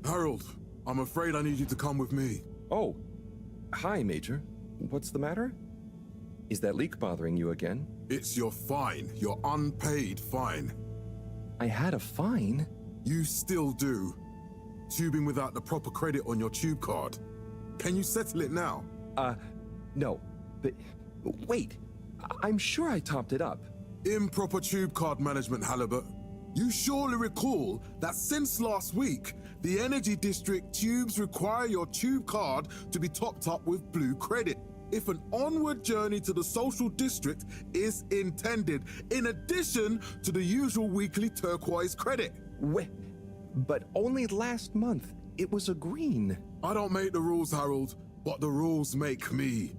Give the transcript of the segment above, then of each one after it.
Harold, I'm afraid I need you to come with me. Oh, hi, Major. What's the matter? Is that leak bothering you again? It's your fine, your unpaid fine. I had a fine? You still do. Tubing without the proper credit on your tube card. Can you settle it now? No. But, wait. I'm sure I topped it up. Improper tube card management, Halibut. You surely recall that since last week, the Energy District tubes require your tube card to be topped up with blue credit if an onward journey to the social district is intended, in addition to the usual weekly turquoise credit. But only last month, it was a green. I don't make the rules, Harold, but the rules make me.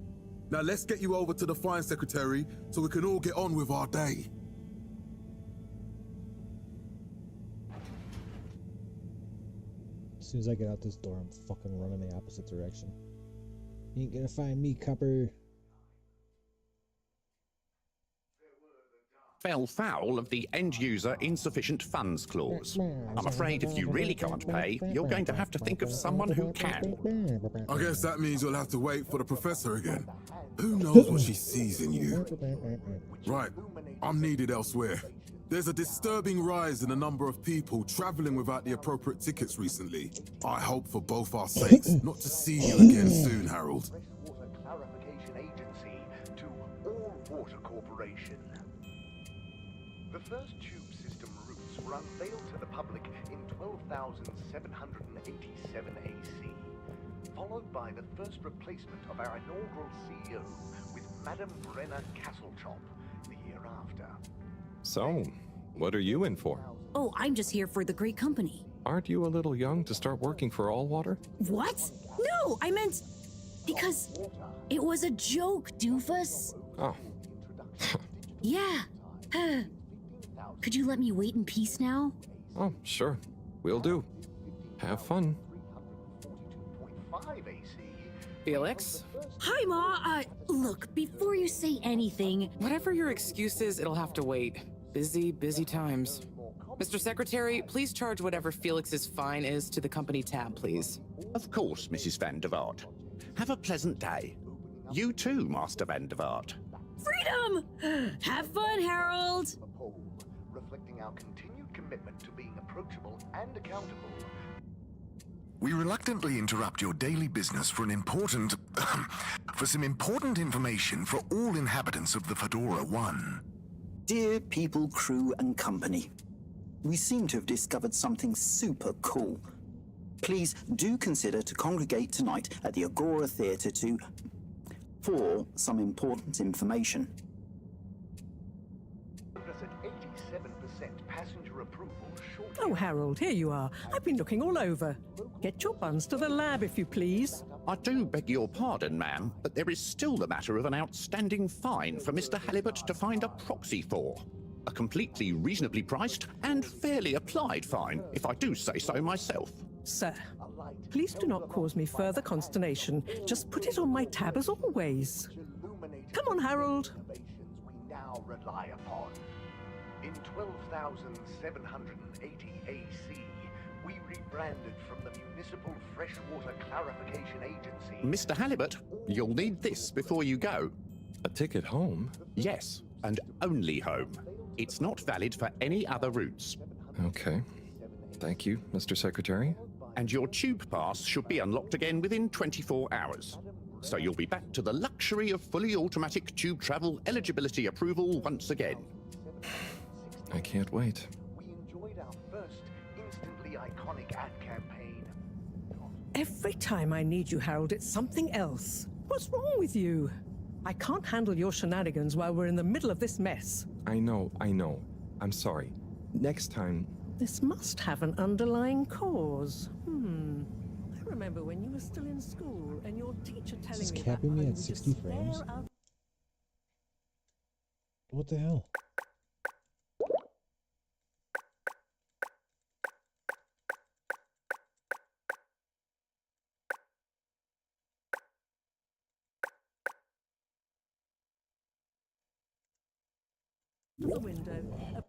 Now let's get you over to the fine secretary so we can all get on with our day. As soon as I get out this door, I'm fucking running the opposite direction. You ain't gonna find me, copper. Fell foul of the end-user insufficient funds clause. I'm afraid if you really can't pay, you're going to have to think of someone who can. I guess that means you'll have to wait for the professor again. Who knows what she sees in you? Right, I'm needed elsewhere. There's a disturbing rise in the number of people traveling without the appropriate tickets recently. I hope for both our sakes not to see you again soon, Harold. Water Clarification Agency to All Water Corporation. The first tube system routes were unveiled to the public in 12,787 AC, followed by the first replacement of our inaugural CEO with Madame Brenna Castlechop the year after. So, what are you in for? Oh, I'm just here for the great company. Aren't you a little young to start working for All Water? What? No, I meant because it was a joke, doofus. Oh. Yeah. Could you let me wait in peace now? Oh, sure. Will do. Have fun. 5 AC. Felix? Hi, Ma. Look, before you say anything, Whatever your excuse is, it'll have to wait. Busy, busy times. Mr. Secretary, please charge whatever Felix's fine is to the company tab, please. Of course, Mrs. Van der Vaart. Have a pleasant day. You too, Master Van der Vaart. freedom! Have fun, Harold! A poll reflecting our continued commitment to being approachable and accountable. We reluctantly interrupt your daily business for some important information for all inhabitants of the Fedora 1. Dear people, crew, and company, we seem to have discovered something super cool. Please do consider to congregate tonight at the Agora Theatre for some important information. Us at 87% passenger approval shortly. Oh, Harold, here you are. I've been looking all over. Get your buns to the lab, if you please. I do beg your pardon, ma'am, but there is still the matter of an outstanding fine for Mr. Halibut to find a proxy for. A completely reasonably priced and fairly applied fine, if I do say so myself. Sir, please do not cause me further consternation. Just put it on my tab as always. Come on, Harold. Innovations we now rely upon. In 12,780 AC, we rebranded from the Municipal Freshwater Clarification Agency. Mr. Halibut, you'll need this before you go. A ticket home? Yes, and only home. It's not valid for any other routes. Okay. Thank you, Mr. Secretary. And your tube pass should be unlocked again within 24 hours. So you'll be back to the luxury of fully automatic tube travel eligibility approval once again. I can't wait. We enjoyed our first instantly iconic ad campaign. Every time I need you, Harold, it's something else. What's wrong with you? I can't handle your shenanigans while we're in the middle of this mess. I know. I'm sorry. Next time... This must have an underlying cause. I remember when you were still in school and your teacher telling Is me this about capping how me you at would 60 just frames? stare out What the hell? the window.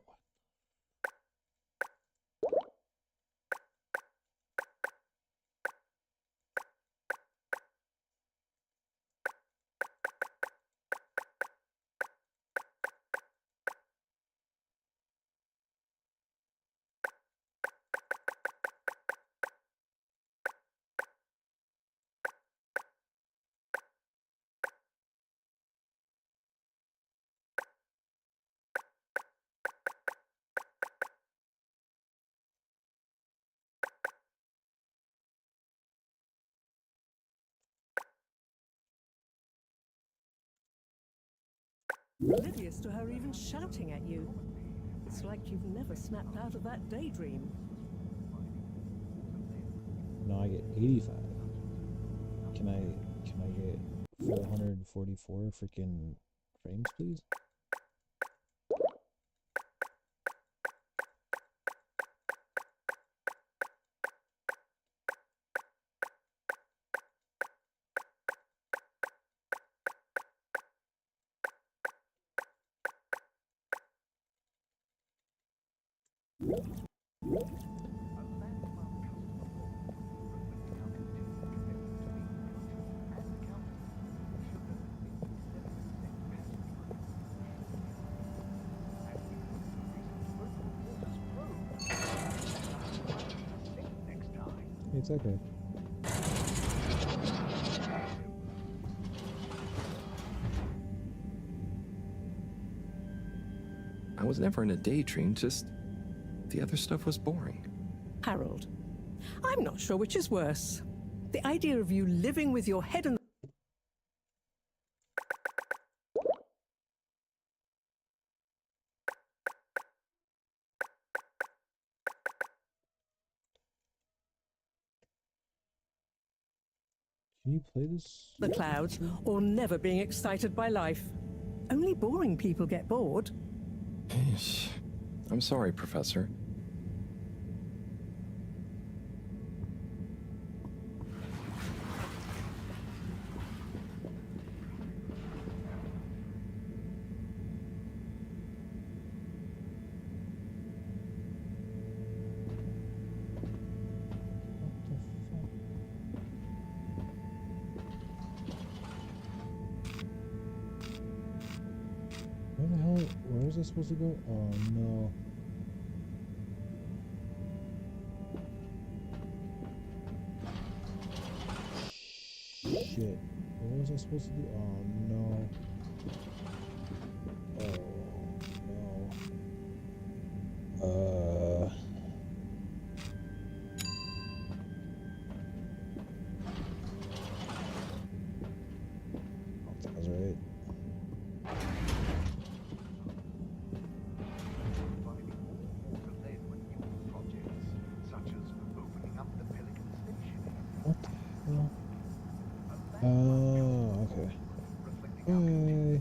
Oblivious to her even shouting at you. It's like you've never snapped out of that daydream. Now I get 85. Can I get 444 freaking frames, please? It's okay. I was never in a daydream, just the other stuff was boring. Harold, I'm not sure which is worse. The idea of you living with your head in Can you play this? the clouds, or never being excited by life. Only boring people get bored. Eesh. I'm sorry, Professor. was I supposed to go? Oh no. Shit. What was I supposed to do? Oh no. Oh no. That was right. What the hell? Oh, okay. Bye.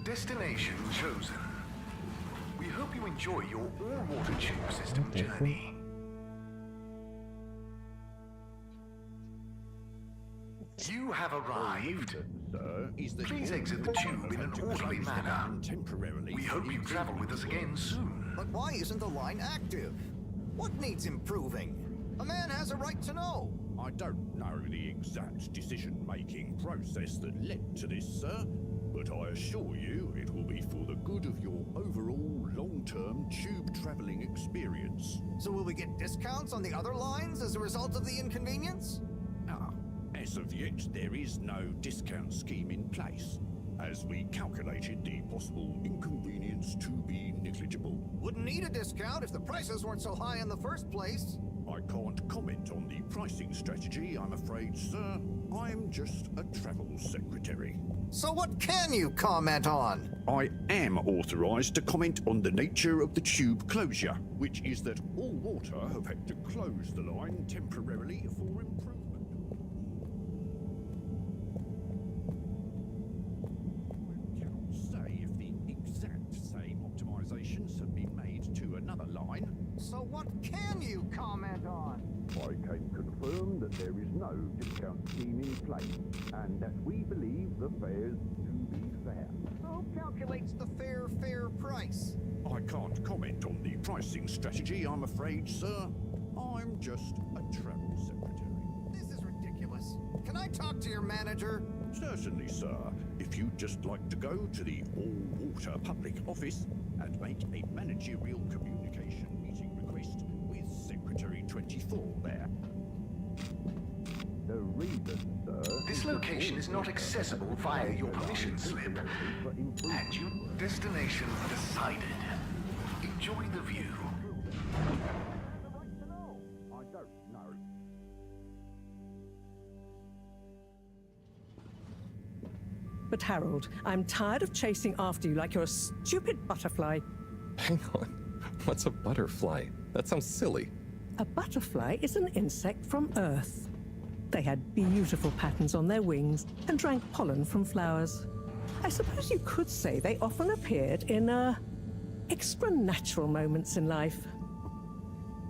Destination chosen. We hope you enjoy your all-water tube system Okay, cool. journey. You have arrived. Please exit the tube in an orderly manner. We hope you travel with us again soon. But why isn't the line active? What needs improving? A man has a right to know. I don't know the exact decision-making process that led to this, sir, but I assure you it will be for the good of your overall long-term tube traveling experience. So will we get discounts on the other lines as a result of the inconvenience? As of yet, there is no discount scheme in place, as we calculated the possible inconvenience to be negligible. Wouldn't need a discount if the prices weren't so high in the first place. I can't comment on the pricing strategy, I'm afraid, sir. I'm just a travel secretary. So what can you comment on? I am authorized to comment on the nature of the tube closure, which is that all water have had to close the line temporarily for improvement. I cannot say if the exact same optimizations have been made to another line. So what can you comment on? I can confirm that there is no discount scheme in place, and that we believe the fares to be fair. Who calculates the fair price? I can't comment on the pricing strategy, I'm afraid, sir. I'm just a travel secretary. This is ridiculous. Can I talk to your manager? Certainly, sir. If you'd just like to go to the all-water public office and make a managerial communication meeting request with Secretary 24 there. The reason, sir... This location is not accessible via your permission slip. And your destination decided. Enjoy the view. I don't know. But Harold, I'm tired of chasing after you like you're a stupid butterfly. Hang on. What's a butterfly? That sounds silly. A butterfly is an insect from Earth. They had beautiful patterns on their wings and drank pollen from flowers. I suppose you could say they often appeared in, extra-natural moments in life.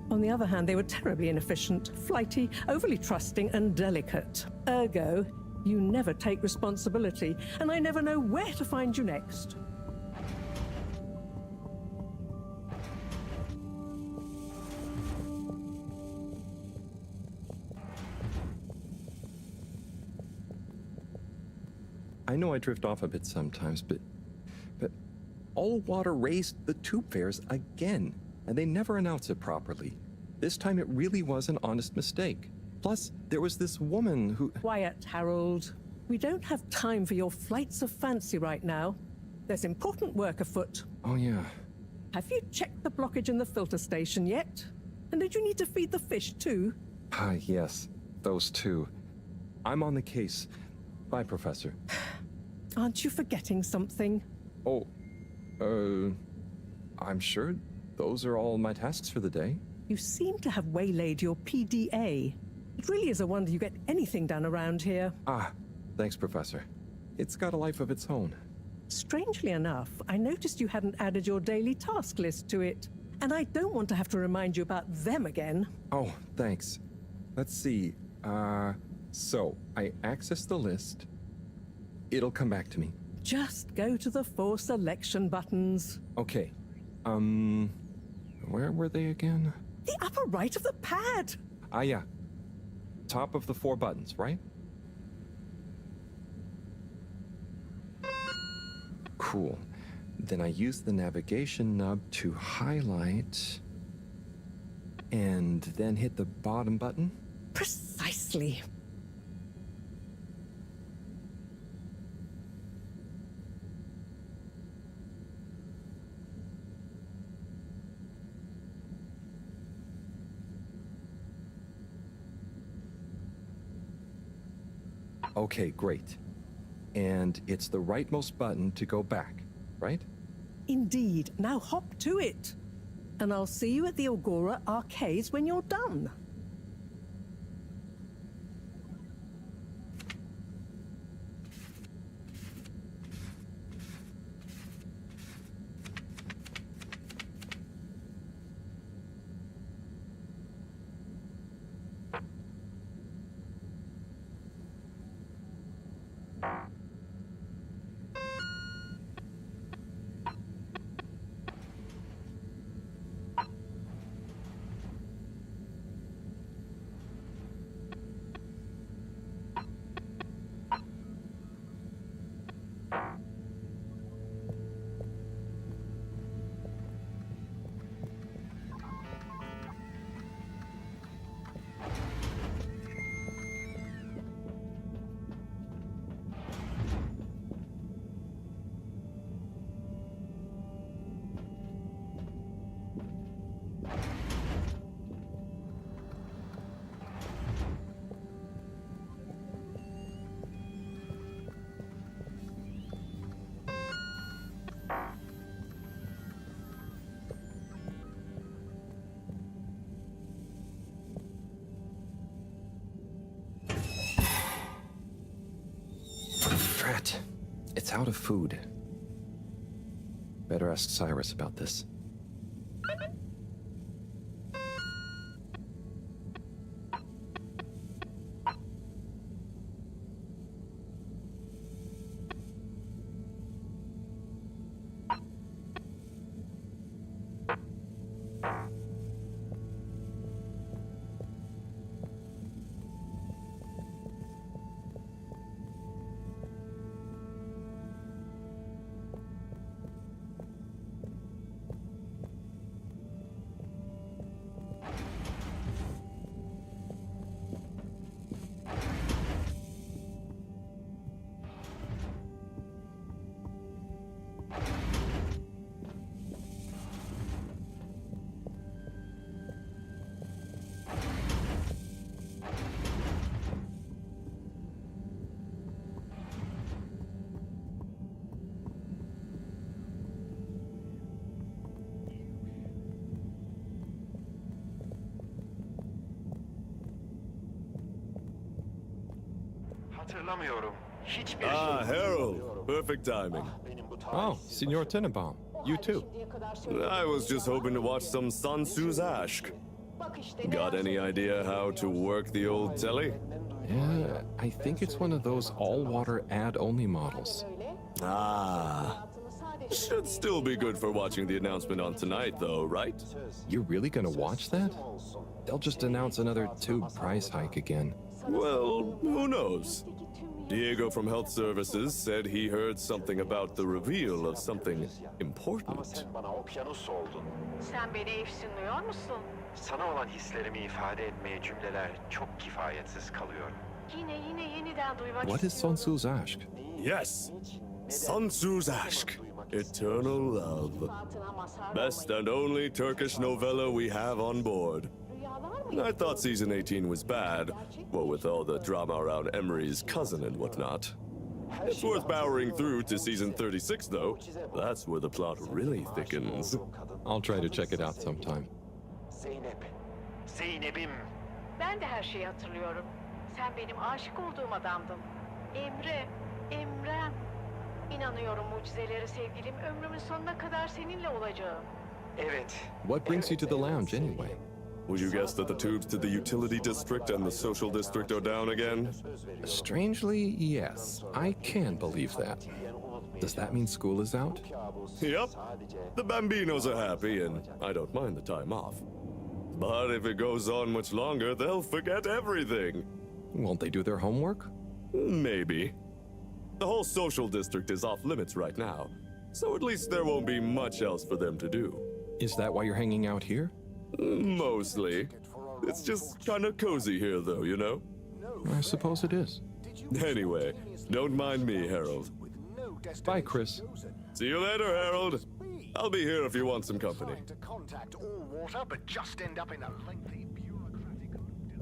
On the other hand, they were terribly inefficient, flighty, overly trusting, and delicate. Ergo, you never take responsibility, and I never know where to find you next. I know I drift off a bit sometimes, but all water raised the tube fares again, and they never announce it properly. This time it really was an honest mistake. Plus, there was this woman who... Quiet, Harold. We don't have time for your flights of fancy right now. There's important work afoot. Oh, yeah. Have you checked the blockage in the filter station yet? And did you need to feed the fish too? Yes, those two. I'm on the case. Bye, Professor. Aren't you forgetting something? Oh, I'm sure those are all my tasks for the day. You seem to have waylaid your PDA. It really is a wonder you get anything done around here. Thanks, Professor. It's got a life of its own. Strangely enough, I noticed you hadn't added your daily task list to it. And I don't want to have to remind you about them again. Oh, thanks. Let's see. So, I access the list. It'll come back to me. Just go to the 4 selection buttons. Okay. Where were they again? The upper right of the pad. Ah, yeah. Top of the 4 buttons, right? Cool. Then I use the navigation nub to highlight and then hit the bottom button. Precisely. Okay, great. And it's the rightmost button to go back, right? Indeed. Now hop to it. And I'll see you at the Agora arcades when you're done. Drat. It's out of food. Better ask Cyrus about this. Ah, Harold. Perfect timing. Oh, Signor Tenenbaum. You too. I was just hoping to watch some Sun Tzu's Ashk. Got any idea how to work the old telly? Yeah, I think it's one of those all-water ad-only models. Ah. Should still be good for watching the announcement on tonight, though, right? You're really gonna watch that? They'll just announce another tube price hike again. Well, who knows? Diego from Health Services said he heard something about the reveal of something important. Sen beni efsunluyor musun? Sana olan hislerimi ifade etmeye cümleler çok kifayetsiz kalıyor. Yine yeniden duymak What is Sun Tzu's Ashk? Yes, Sun Tzu's Ashk. Eternal Love. Best and only Turkish novella we have on board. I thought season 18 was bad, what with all the drama around Emery's cousin and whatnot. It's worth powering through to season 36, though. That's where the plot really thickens. I'll try to check it out sometime. Zeynep'im. Ben de her şeyi hatırlıyorum. Sen benim aşık olduğum adamdın. Emrem. İnanıyorum mucizelere sevgilim. Ömrümün sonuna kadar seninle olacağım. Evet. What brings you to the lounge anyway? Would you guess that the tubes to the utility district and the social district are down again? Strangely, yes. I can believe that. Does that mean school is out? Yep. The Bambinos are happy, and I don't mind the time off. But if it goes on much longer, they'll forget everything. Won't they do their homework? Maybe. The whole social district is off limits right now, so at least there won't be much else for them to do. Is that why you're hanging out here? Mostly. It's just kind of cozy here, though, you know? I suppose it is. Anyway, don't mind me, Harold. Bye, Chris. See you later, Harold. I'll be here if you want some company. To contact all water, but just end up in a lengthy bureaucratic loops.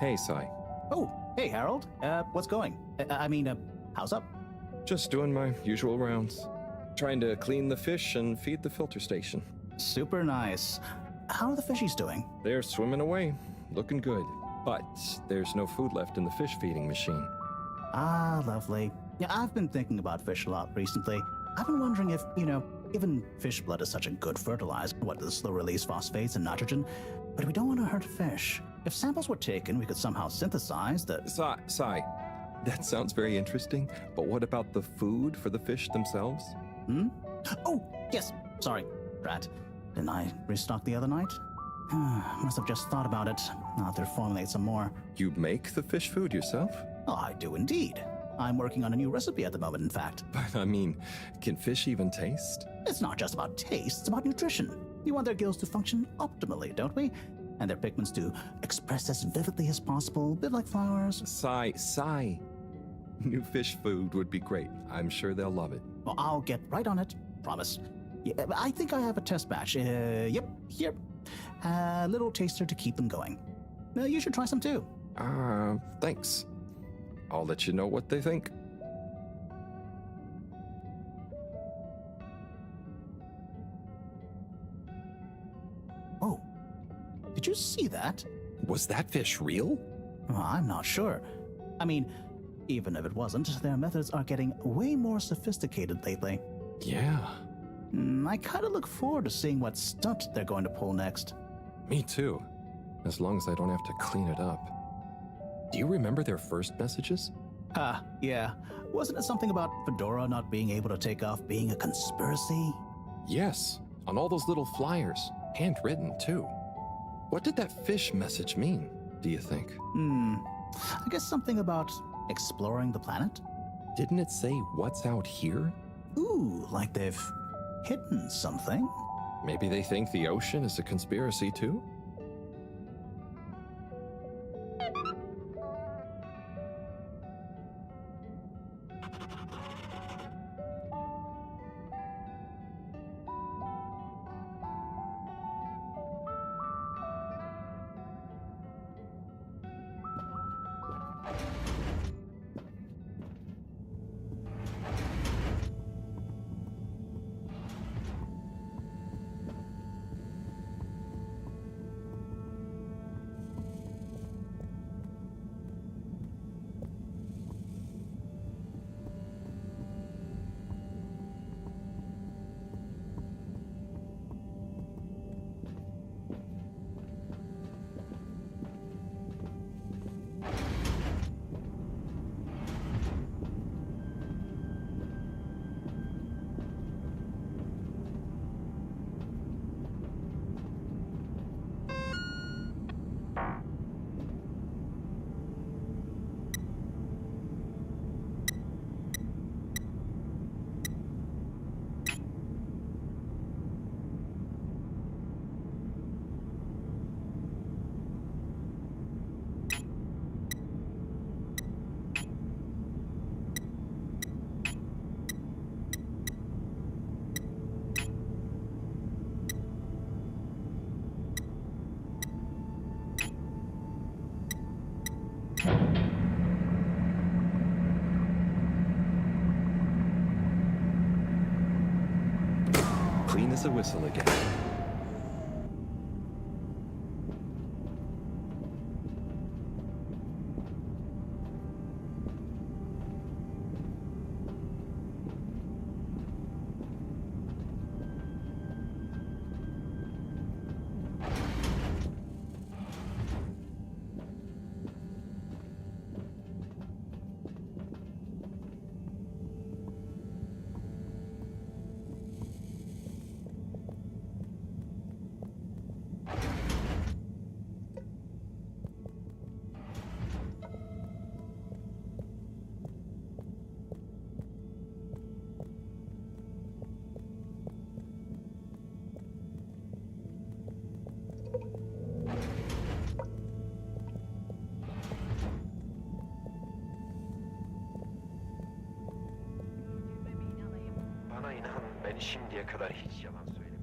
Hey, Sai. Oh, hey, Harold. What's going? How's up? Just doing my usual rounds. Trying to clean the fish and feed the filter station. Super nice. How are the fishies doing? They're swimming away, looking good. But there's no food left in the fish feeding machine. Ah, lovely. Yeah, I've been thinking about fish a lot recently. I've been wondering if, given fish blood is such a good fertilizer, what the slow release phosphates and nitrogen, but we don't want to hurt fish. If samples were taken, we could somehow synthesize the... Sai, that sounds very interesting, but what about the food for the fish themselves? Oh, yes. Sorry, Rat. Didn't I restock the other night? Must have just thought about it. I'll have to formulate some more. You make the fish food yourself? Oh, I do indeed. I'm working on a new recipe at the moment, in fact. But can fish even taste? It's not just about taste, it's about nutrition. We want their gills to function optimally, don't we? And their pigments to express as vividly as possible, a bit like flowers. Sai. New fish food would be great. I'm sure they'll love it. Well, I'll get right on it. Promise. Yeah, I think I have a test batch. Yep, here. A little taster to keep them going. You should try some too. Thanks. I'll let you know what they think. Oh, did you see that? Was that fish real? I'm not sure. Even if it wasn't, their methods are getting way more sophisticated lately. Yeah. I kind of look forward to seeing what stunt they're going to pull next. Me too. As long as I don't have to clean it up. Do you remember their first messages? Yeah. Wasn't it something about Fedora not being able to take off being a conspiracy? Yes, on all those little flyers. Handwritten, too. What did that fish message mean, do you think? I guess something about exploring the planet? Didn't it say what's out here? Ooh, like they've hidden something? Maybe they think the ocean is a conspiracy, too? That's a whistle again. Bana inan, ben şimdiye kadar hiç yalan söylemedim.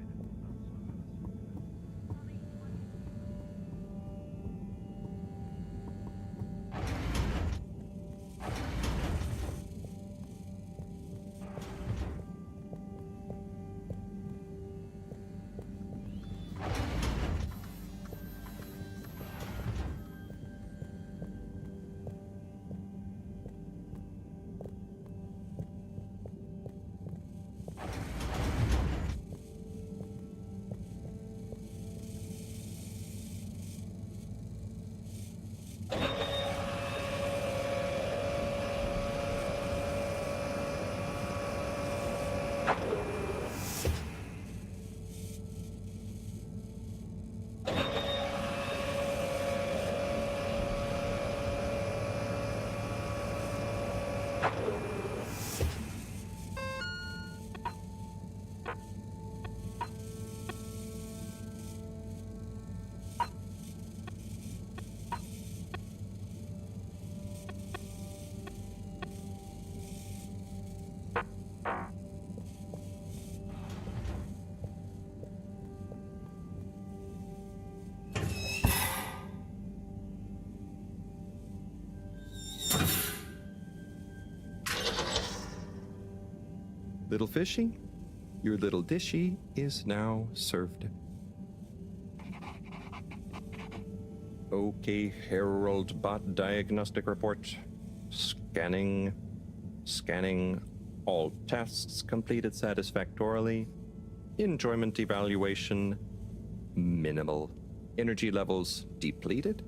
Little fishy, your little dishy is now served. Okay, Herald Bot Diagnostic Report. Scanning. Scanning. All tests completed satisfactorily. Enjoyment evaluation. Minimal. Energy levels depleted.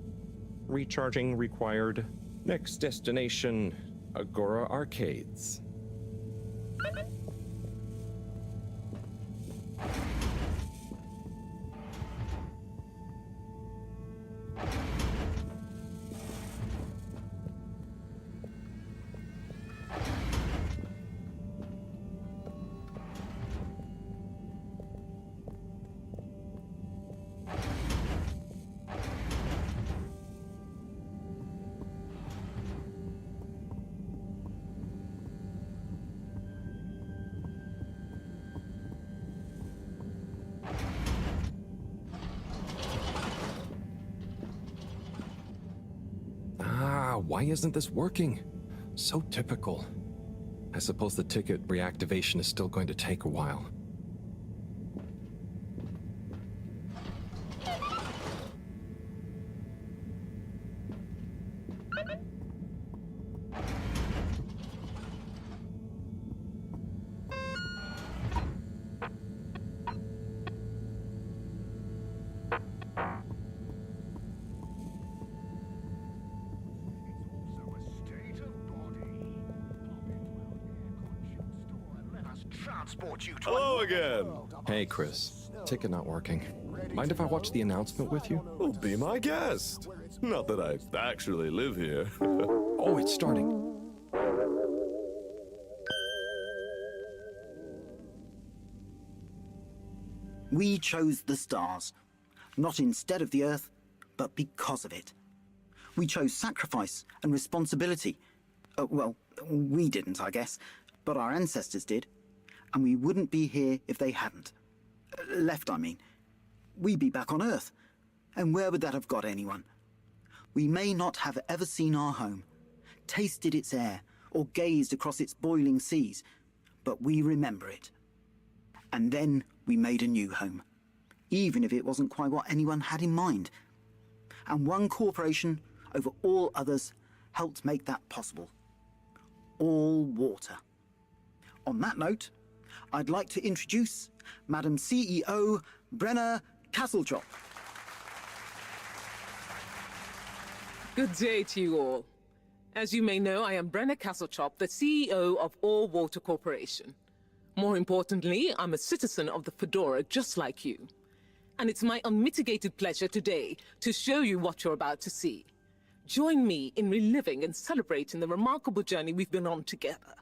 Recharging required. Next destination, Agora Arcades. Why isn't this working? So typical. I suppose the ticket reactivation is still going to take a while. Hello again. Hey, Chris. Ticket not working. Mind if I watch the announcement with you? Well, be my guest. Not that I actually live here. Oh, it's starting. We chose the stars, not instead of the Earth, but because of it. We chose sacrifice and responsibility. Well, we didn't, I guess, but our ancestors did. And we wouldn't be here if they hadn't. Left, I mean. We'd be back on Earth. And where would that have got anyone? We may not have ever seen our home, tasted its air, or gazed across its boiling seas, but we remember it. And then we we made a new home, even if it wasn't quite what anyone had in mind. And one corporation over all others helped make that possible. All water. On that note, I'd like to introduce Madam CEO Brenna Castletop. Good day to you all. As you may know, I am Brenna Castletop, the CEO of All Water Corporation. More importantly, I'm a citizen of the Fedora just like you. And it's my unmitigated pleasure today to show you what you're about to see. Join me in reliving and celebrating the remarkable journey we've been on together,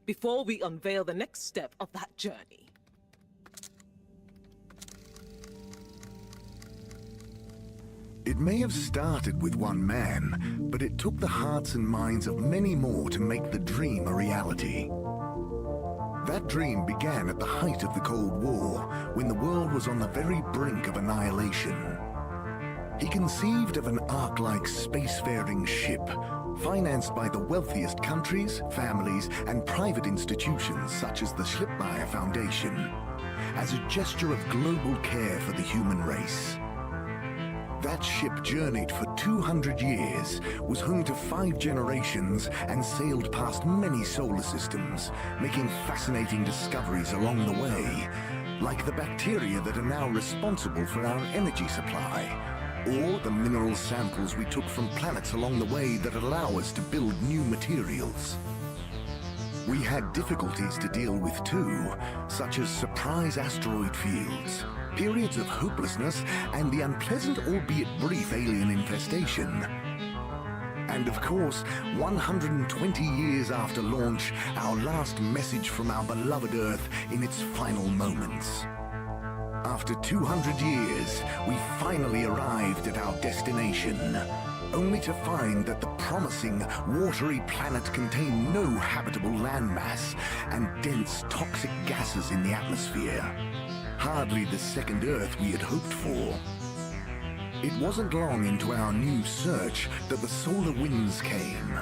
before we unveil the next step of that journey. It may have started with one man, but it took the hearts and minds of many more to make the dream a reality. That dream began at the height of the Cold War, when the world was on the very brink of annihilation. He conceived of an Ark-like spacefaring ship, financed by the wealthiest countries, families, and private institutions such as the Schlippmeyer Foundation, as a gesture of global care for the human race. That ship journeyed for 200 years, was home to 5 generations, and sailed past many solar systems, making fascinating discoveries along the way, like the bacteria that are now responsible for our energy supply, or the mineral samples we took from planets along the way that allow us to build new materials. We had difficulties to deal with too, such as surprise asteroid fields, periods of hopelessness, and the unpleasant albeit brief alien infestation. And of course, 120 years after launch, our last message from our beloved Earth in its final moments. After 200 years, we finally arrived at our destination, only to find that the promising, watery planet contained no habitable landmass and dense, toxic gases in the atmosphere. Hardly the second Earth we had hoped for. It wasn't long into our new search that the solar winds came.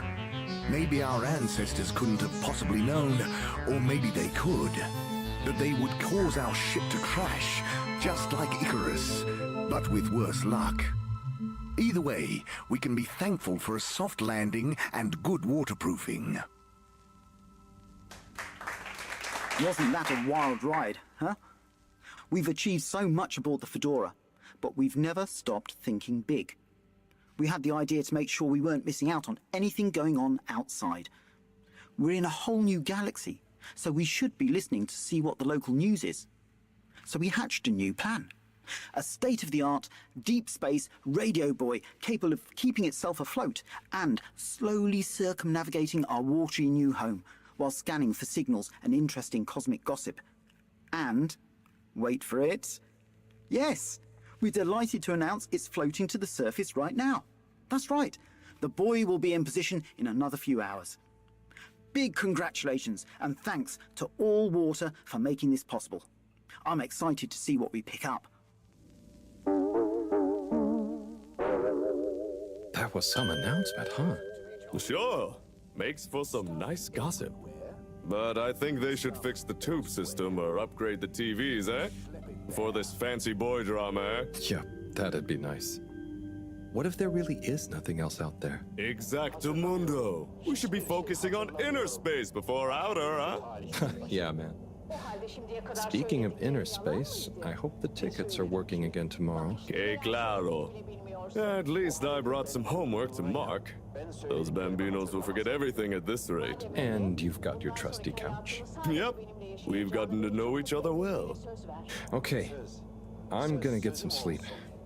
Maybe our ancestors couldn't have possibly known, or maybe they could, that they would cause our ship to crash, just like Icarus, but with worse luck. Either way, we can be thankful for a soft landing and good waterproofing. Wasn't that a wild ride, huh? We've achieved so much aboard the Fedora, but we've never stopped thinking big. We had the idea to make sure we weren't missing out on anything going on outside. We're in a whole new galaxy, so we should be listening to see what the local news is. So we hatched a new plan. A state-of-the-art, deep space radio buoy capable of keeping itself afloat and slowly circumnavigating our watery new home while scanning for signals and interesting cosmic gossip. And, wait for it, yes, we're delighted to announce it's floating to the surface right now. That's right, the buoy will be in position in another few hours. Big congratulations and thanks to All Water for making this possible. I'm excited to see what we pick up. That was some announcement, huh? Sure. Makes for some nice gossip. But I think they should fix the tube system or upgrade the TVs, eh? For this fancy boy drama, eh? Yeah, that'd be nice. What if there really is nothing else out there? Exactamundo. We should be focusing on inner space before outer, huh? Yeah, man. Speaking of inner space, I hope the tickets are working again tomorrow. Que claro. At least I brought some homework to mark. Those bambinos will forget everything at this rate. And you've got your trusty couch. Yep. We've gotten to know each other well. Okay. I'm gonna get some sleep.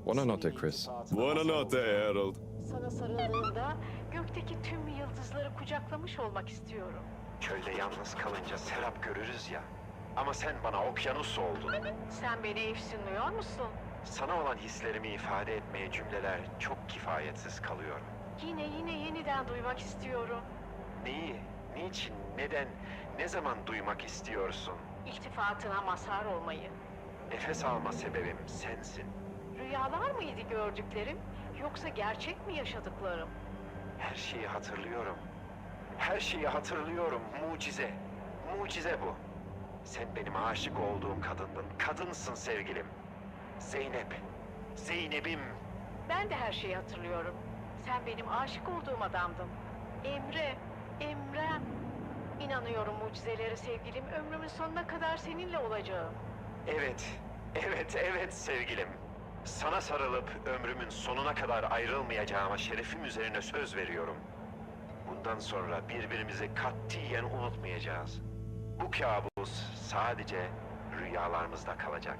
Buonanotte, Chris. Buonanotte, Harold. Sana sarıldığında gökteki tüm yıldızları kucaklamış olmak istiyorum. Köyde yalnız kalınca serap görürüz ya. Ama sen bana okyanus oldun. Sen beni efsunluyor musun? Sana olan hislerimi ifade etmeye cümleler çok kifayetsiz kalıyor. Yine yeniden duymak istiyorum. Neyi, niçin, neden, ne zaman duymak istiyorsun? İltifatına mazhar olmayı. Nefes alma sebebim sensin. Rüyalar mıydı gördüklerim, yoksa gerçek mi yaşadıklarım? Her şeyi hatırlıyorum. Her şeyi hatırlıyorum. Mucize. Mucize bu. Sen benim aşık olduğum kadındın. Kadınsın sevgilim. Zeynep. Zeynep'im. Ben de her şeyi hatırlıyorum. Sen benim aşık olduğum adamdın. Emre, Emrem. İnanıyorum mucizelere sevgilim. Ömrümün sonuna kadar seninle olacağım. Evet. Evet sevgilim. Sana sarılıp ömrümün sonuna kadar ayrılmayacağıma şerefim üzerine söz veriyorum. Bundan sonra birbirimizi katiyen unutmayacağız. Bu kabus sadece rüyalarımızda kalacak.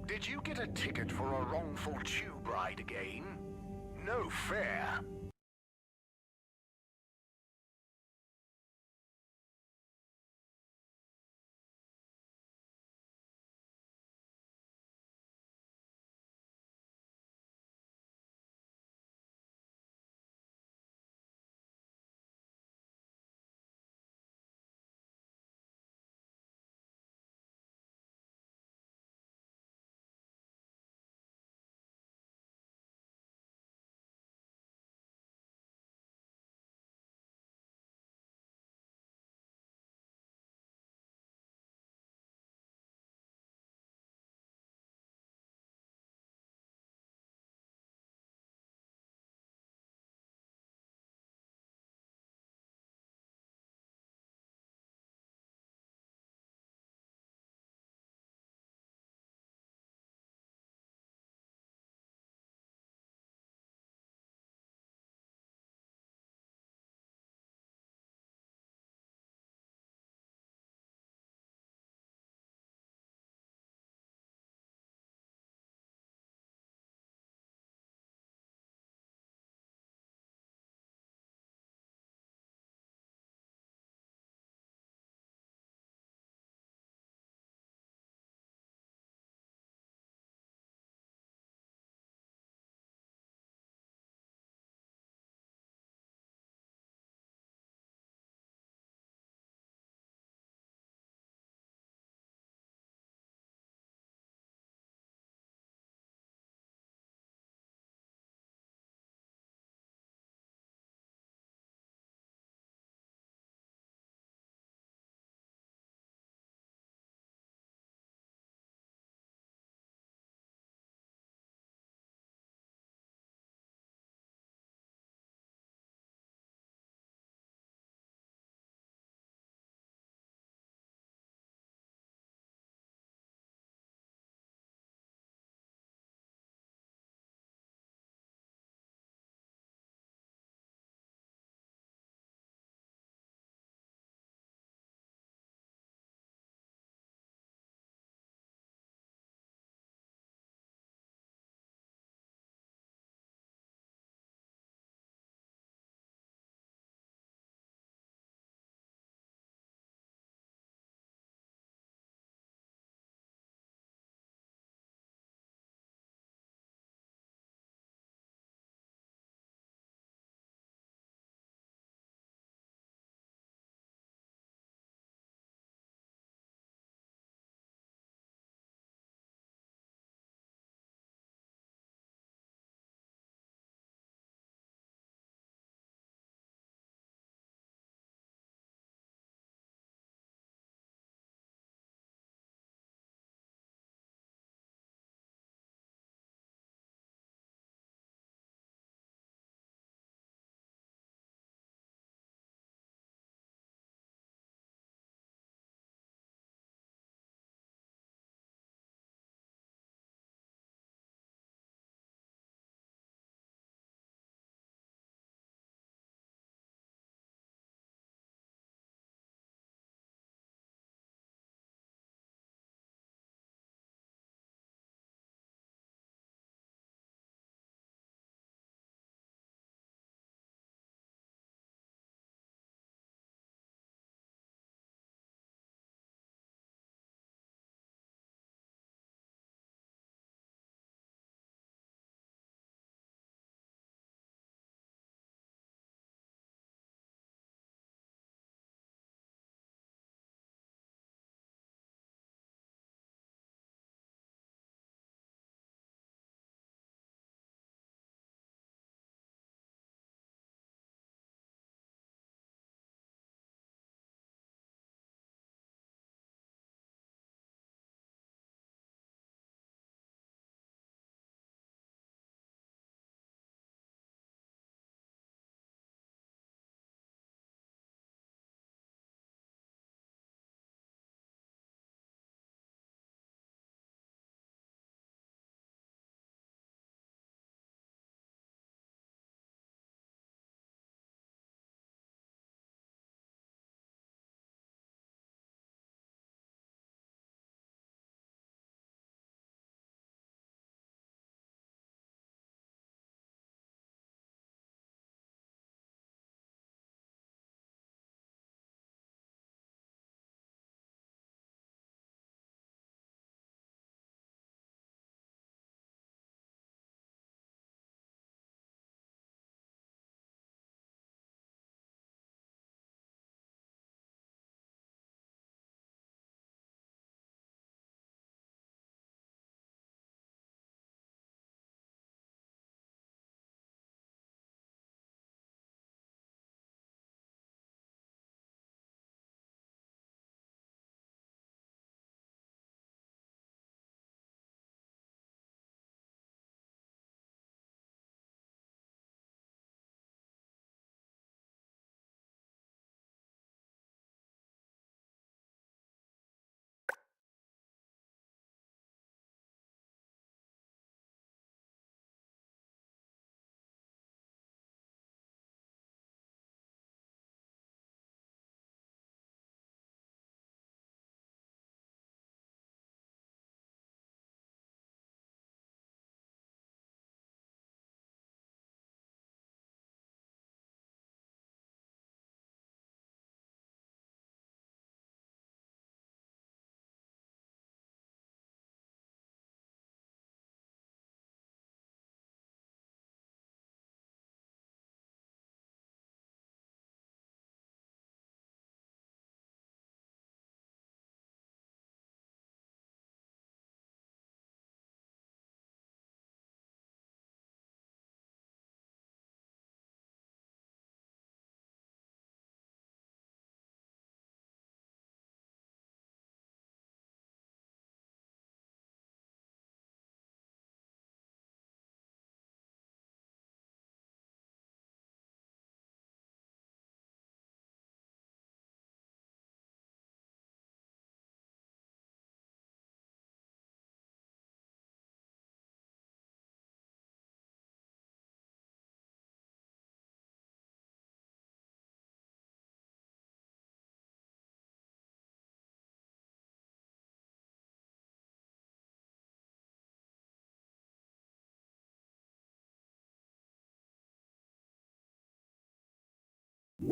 Did you get a ticket for a wrongful tube ride again? No fair.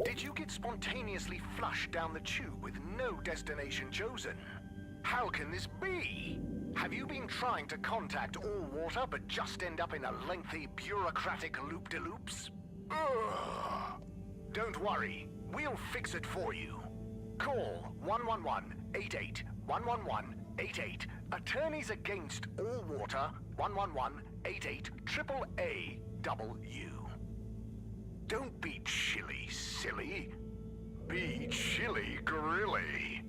Did you get spontaneously flushed down the tube with no destination chosen? How can this be? Have you been trying to contact All Water but just end up in a lengthy bureaucratic loop-de-loops? Ugh. Don't worry, we'll fix it for you. Call 111-88 111-88. Attorneys Against All Water 111-88 AAAW. Don't be chilly, silly. Be chilly grilly.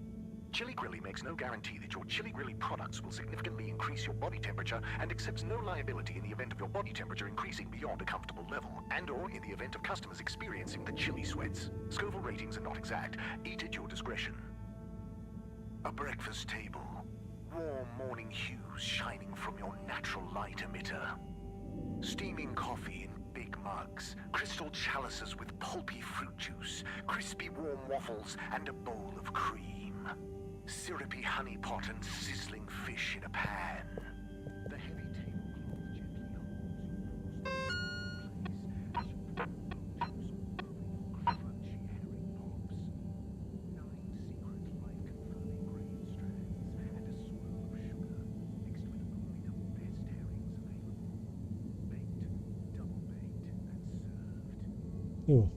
Chili Grilly makes no guarantee that your Chili Grilly products will significantly increase your body temperature and accepts no liability in the event of your body temperature increasing beyond a comfortable level, and/or in the event of customers experiencing the chili sweats. Scoville ratings are not exact. Eat at your discretion. A breakfast table. Warm morning hues shining from your natural light emitter. Steaming coffee in big mugs. Crystal chalices with pulpy fruit juice. Crispy warm waffles and a bowl of cream. Syrupy honey pot and sizzling fish in a pan. The heavy tablecloth gently holds your crunchy herring pops. 9 secret life-confirming grain strands and a swirl of sugar mixed with only the best herrings available. Baked, double-baked, and served. Ooh.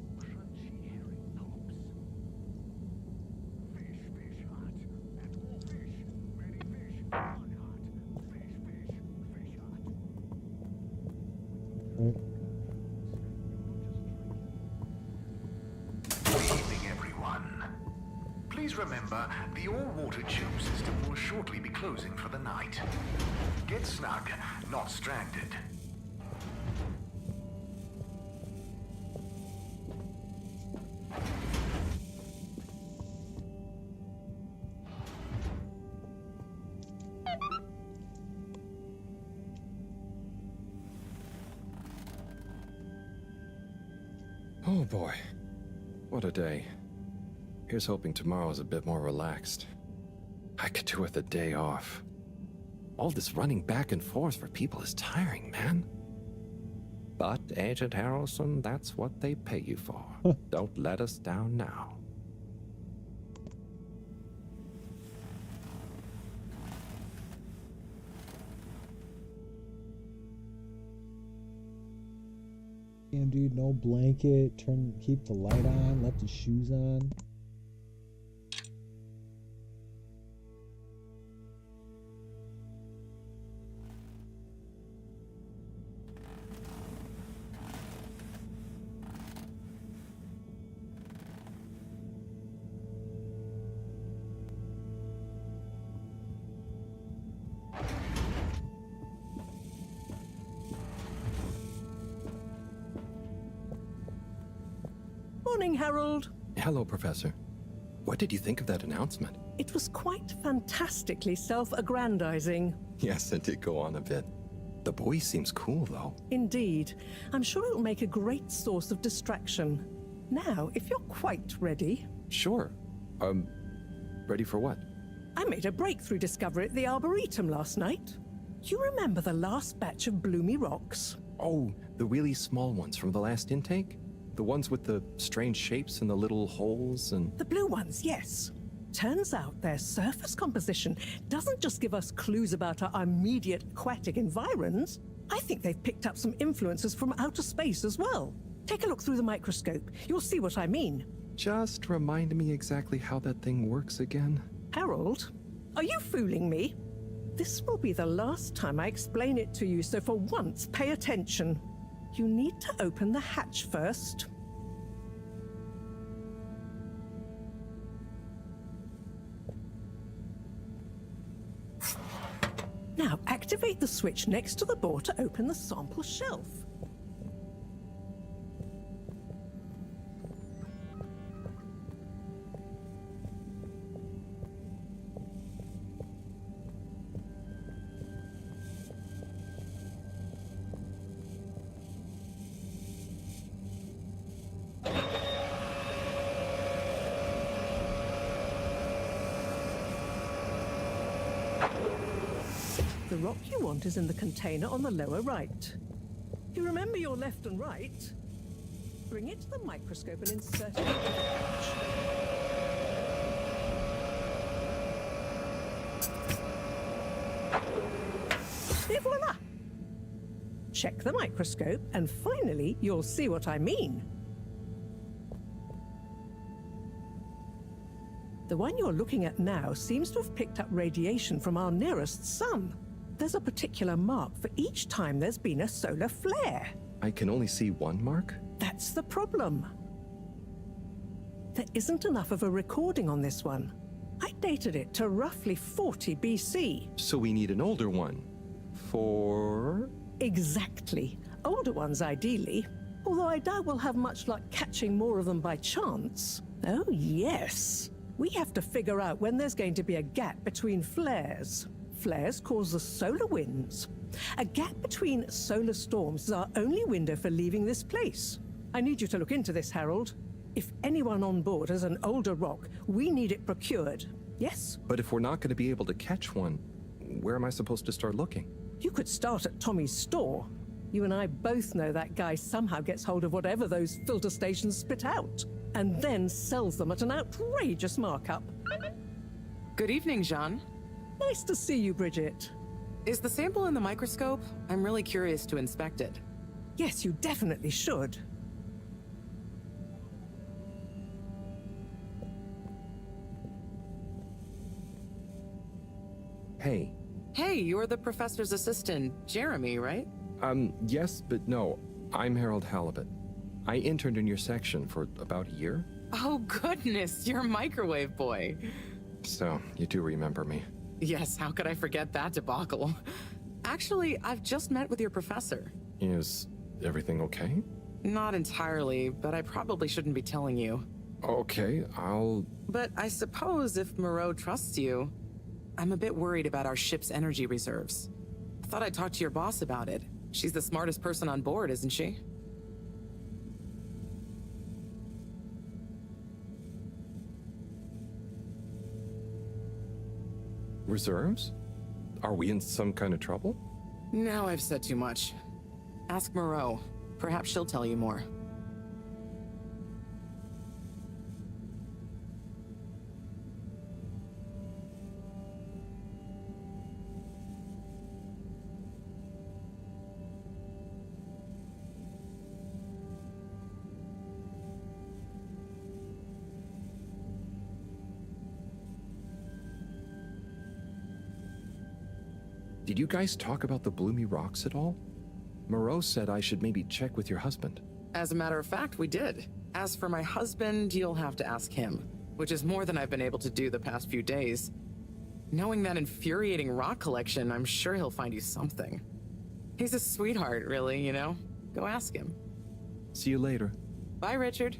Remember, the all-water tube system will shortly be closing for the night. Get snug, not stranded. Oh boy, what a day. Here's hoping tomorrow's a bit more relaxed. I could do with a day off. All this running back and forth for people is tiring, man. But, Agent Harrelson, that's what they pay you for. Don't let us down now. Damn, dude, no blanket. Keep the light on. Left his shoes on. Morning, Harold. Hello, Professor. What did you think of that announcement? It was quite fantastically self-aggrandizing. Yes, it did go on a bit. The boy seems cool, though. Indeed. I'm sure it'll make a great source of distraction. Now, if you're quite ready... Sure. Ready for what? I made a breakthrough discovery at the Arboretum last night. You remember the last batch of bloomy rocks? Oh, the really small ones from the last intake? The ones with the strange shapes and the little holes and... The blue ones, yes. Turns out their surface composition doesn't just give us clues about our immediate aquatic environs. I think they've picked up some influences from outer space as well. Take a look through the microscope. You'll see what I mean. Just remind me exactly how that thing works again. Harold, are you fooling me? This will be the last time I explain it to you, so for once, pay attention. You need to open the hatch first. Now, activate the switch next to the door to open the sample shelf. The rock you want is in the container on the lower right. You remember your left and right? Bring it to the microscope and insert it into the pouch. Et voila! Check the microscope, and finally, you'll see what I mean. The one you're looking at now seems to have picked up radiation from our nearest sun. There's a particular mark for each time there's been a solar flare. I can only see one mark? That's the problem. There isn't enough of a recording on this one. I dated it to roughly 40 BC. So we need an older one. For... Exactly. Older ones, ideally. Although I doubt we'll have much luck catching more of them by chance. Oh, yes. We have to figure out when there's going to be a gap between flares. Flares cause the solar winds. A gap between solar storms is our only window for leaving this place. I need you to look into this, Harold. If anyone on board has an older rock, we need it procured. Yes? But if we're not going to be able to catch one, where am I supposed to start looking? You could start at Tommy's store. You and I both know that guy somehow gets hold of whatever those filter stations spit out, and then sells them at an outrageous markup. Good evening, Jean. Nice to see you, Bridget. Is the sample in the microscope? I'm really curious to inspect it. Yes, you definitely should. Hey. Hey, you're the professor's assistant, Jeremy, right? Yes, but no. I'm Harold Halibut. I interned in your section for about a year. Oh, goodness, you're a microwave boy. So, you do remember me. Yes, how could I forget that debacle? Actually, I've just met with your professor. Is everything okay? Not entirely, but I probably shouldn't be telling you. Okay, I'll... But I suppose if Moreau trusts you, I'm a bit worried about our ship's energy reserves. I thought I'd talk to your boss about it. She's the smartest person on board, isn't she? Reserves? Are we in some kind of trouble? Now I've said too much. Ask Moreau. Perhaps she'll tell you more. Did you guys talk about the Bloomy Rocks at all? Moreau said I should maybe check with your husband. As a matter of fact, we did. As for my husband, you'll have to ask him, which is more than I've been able to do the past few days. Knowing that infuriating rock collection, I'm sure he'll find you something. He's a sweetheart, really, you know? Go ask him. See you later. Bye, Richard.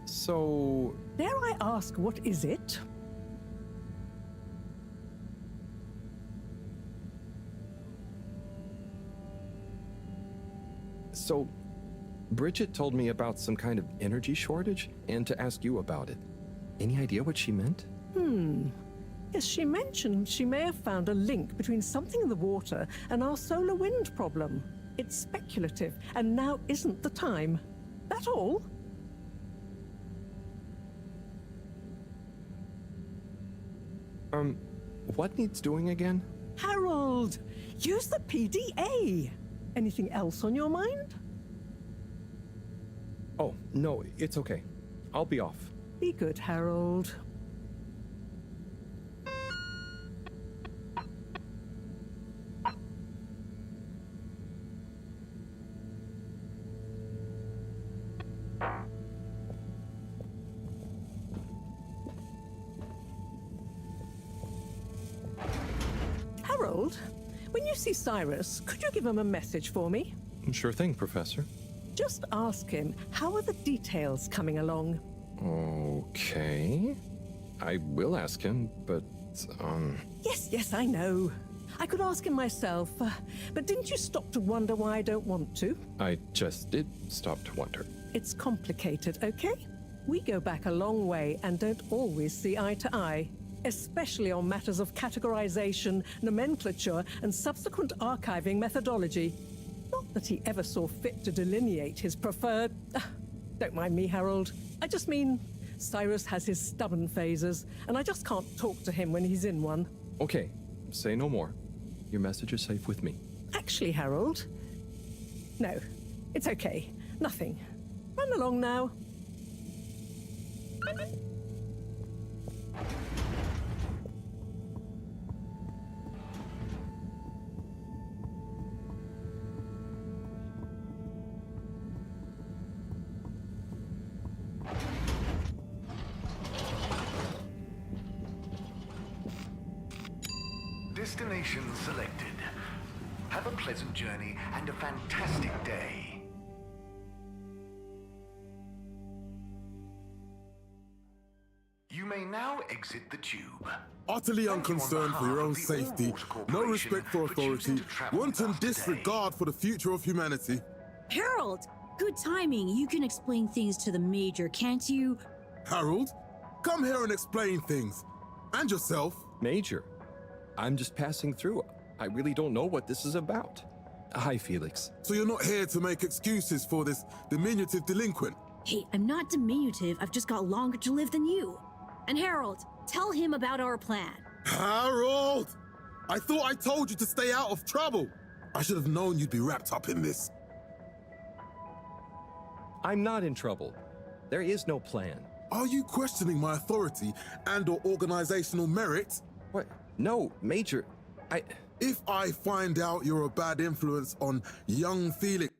So... Dare I ask, what is it? So, Bridget told me about some kind of energy shortage and to ask you about it. Any idea what she meant? Yes, she mentioned she may have found a link between something in the water and our solar wind problem. It's speculative, and now isn't the time. That all? What needs doing again? Harold, use the PDA. Anything else on your mind? Oh, no, it's okay. I'll be off. Be good, Harold. Harold, when you see Cyrus, could you give him a message for me? Sure thing, Professor. Just ask him, how are the details coming along? Okay. I will ask him, but, Yes, I know. I could ask him myself, but didn't you stop to wonder why I don't want to? I just did stop to wonder. It's complicated, okay? We go back a long way and don't always see eye to eye, especially on matters of categorization, nomenclature, and subsequent archiving methodology. Not that he ever saw fit to delineate his preferred... Don't mind me, Harold. I just mean, Cyrus has his stubborn phases, and I just can't talk to him when he's in one. Okay, say no more. Your message is safe with me. Actually, Harold... No, it's okay. Nothing. Run along now. Destination selected. Have a pleasant journey and a fantastic day. You may now exit the tube. Utterly unconcerned for your own safety, no respect for authority, wanton disregard for the future of humanity. Harold, good timing. You can explain things to the Major, can't you? Harold, come here and explain things. And yourself. Major, I'm just passing through. I really don't know what this is about. Hi, Felix. So you're not here to make excuses for this diminutive delinquent? Hey, I'm not diminutive. I've just got longer to live than you. And Harold, tell him about our plan. Harold! I thought I told you to stay out of trouble. I should have known you'd be wrapped up in this. I'm not in trouble. There is no plan. Are you questioning my authority and/or organizational merit? What? No, Major. If I find out you're a bad influence on young Felix,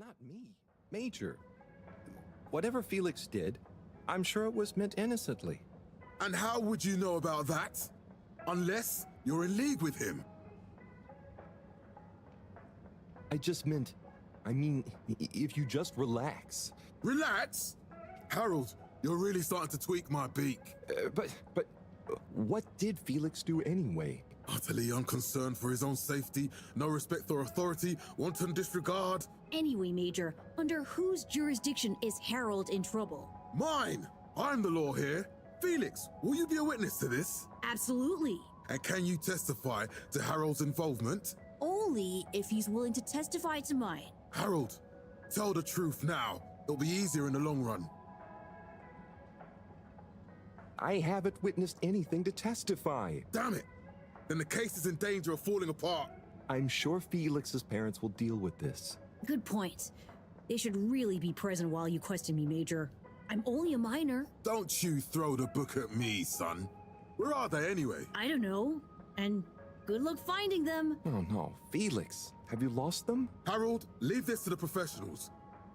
Not me. Major. Whatever Felix did, I'm sure it was meant innocently. And how would you know about that? Unless you're in league with him. I mean, if you just relax. Relax? Harold, you're really starting to tweak my beak. But what did Felix do anyway? Utterly unconcerned for his own safety, no respect for authority, wanton disregard. Anyway, Major, under whose jurisdiction is Harold in trouble? Mine! I'm the law here. Felix, will you be a witness to this? Absolutely. And can you testify to Harold's involvement? Only if he's willing to testify to mine. Harold, tell the truth now. It'll be easier in the long run. I haven't witnessed anything to testify. Damn it! Then the case is in danger of falling apart. I'm sure Felix's parents will deal with this. Good point. They should really be present while you question me, Major. I'm only a minor. Don't you throw the book at me, son. Where are they anyway? I don't know. And good luck finding them. Oh no, Felix, have you lost them? Harold, leave this to the professionals.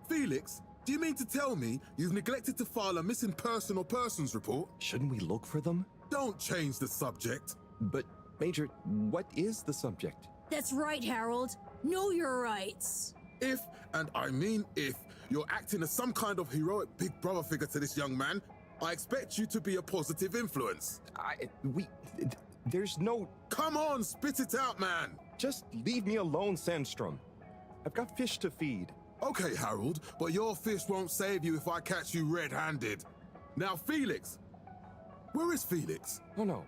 Felix, do you mean to tell me you've neglected to file a missing person or persons report? Shouldn't we look for them? Don't change the subject. But, Major, what is the subject? That's right, Harold. Know your rights. If, and I mean if, you're acting as some kind of heroic big brother figure to this young man, I expect you to be a positive influence. There's no... Come on, spit it out, man! Just leave me alone, Sandstrom. I've got fish to feed. Okay, Harold, but your fish won't save you if I catch you red-handed. Now, Felix! Where is Felix? Oh no.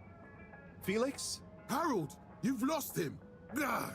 Felix? Harold, you've lost him! Gah!